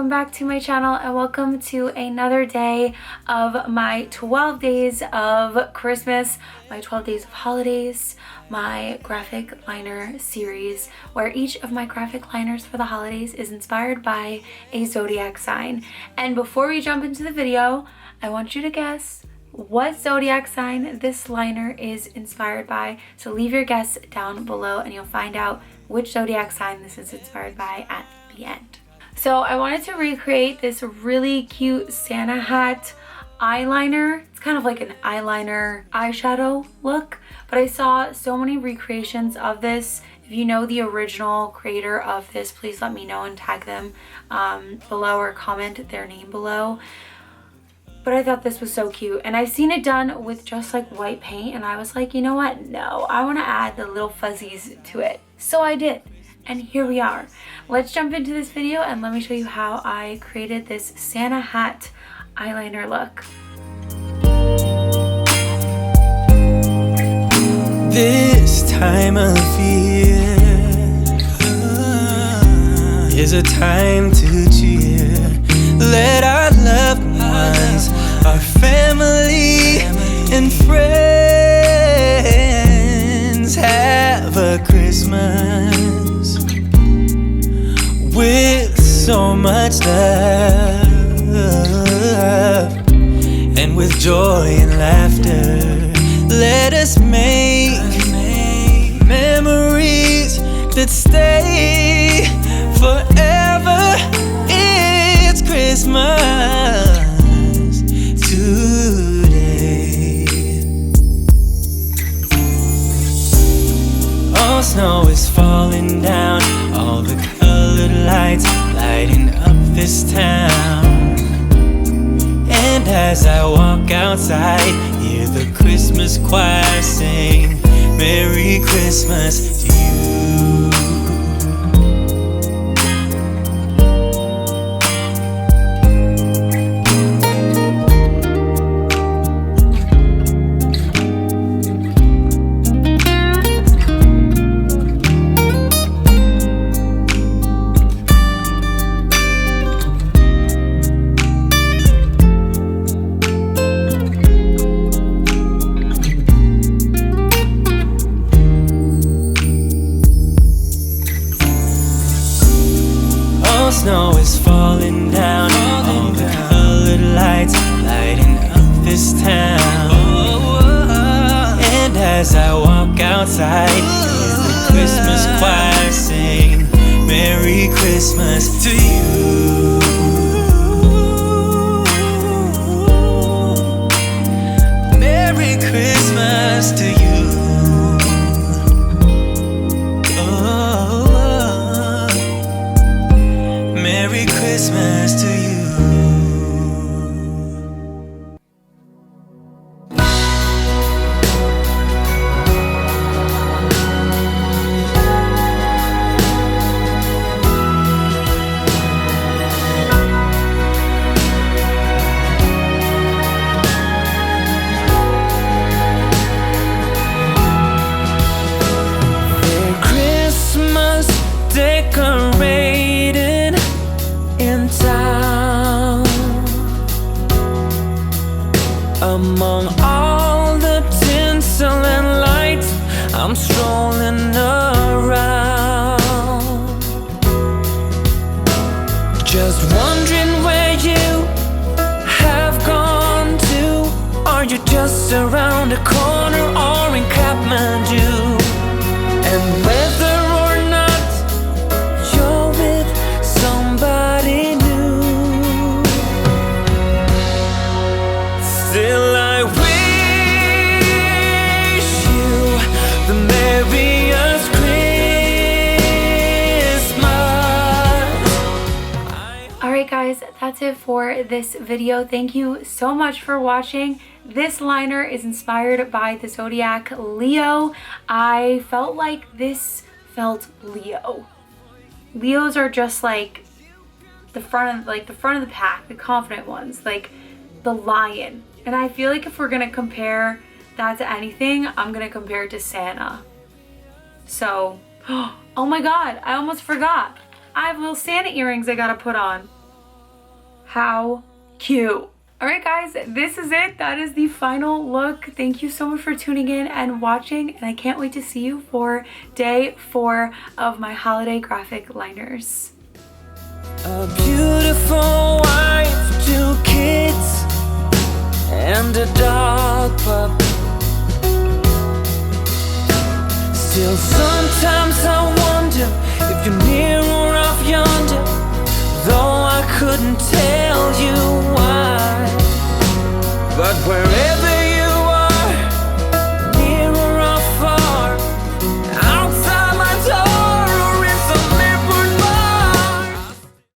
welcome back to my channel and welcome to another day of my 12 days of Christmas, my 12 days of holidays, my graphic liner series where each of my graphic liners for the holidays is inspired by a zodiac sign. And before we jump into the video, I want you to guess what zodiac sign this liner is inspired by. So leave your guess down below and you'll find out which zodiac sign this is inspired by at the end. So I wanted to recreate this really cute Santa hat eyeliner. It's kind of like an eyeliner eyeshadow look, but I saw so many recreations of this. If you know the original creator of this, please let me know and tag them below or comment their name below. But I thought this was so cute, and I've seen it done with just like white paint, and I was like, you know what, no, I want to add the little fuzzies to it. So I did, and here we are. Let's jump into this video and let me show you how I created this Santa hat eyeliner look. This time of year is a time to cheer. Let our loved ones, our family and friends have a Christmas with so much love and with joy and laughter. Let us make memories that stay forever. It's Christmas today. All snow is falling down, all the colored lights lighting up this town. And as I walk outside, hear the Christmas choir sing Merry Christmas to you. Snow is falling down, all the colored lights lighting up this town. And as I walk outside, hear the Christmas choir sing Merry Christmas to you. Merry Christmas to you. Merry Christmas to you. Merry Christmas decorated in town. Among all the tinsel and lights, I'm strolling around, just wondering where you have gone to. Are you just around the corner or in Kathmandu? And whether or not you're with somebody new, still I wish you the merriest Christmas. Alright guys, that's it for this video. Thank you so much for watching. This liner is inspired by the zodiac Leo. I felt like this felt Leo. Leos are just like the front of the pack, the confident ones, like the lion. And I feel like if we're gonna compare that to anything, I'm gonna compare it to Santa. So, oh my god, I almost forgot. I have little Santa earrings I gotta put on. How cute. Alright guys, this is it. That is the final look. Thank you so much for tuning in and watching, and I can't wait to see you for day 4 of my holiday graphic liners. A beautiful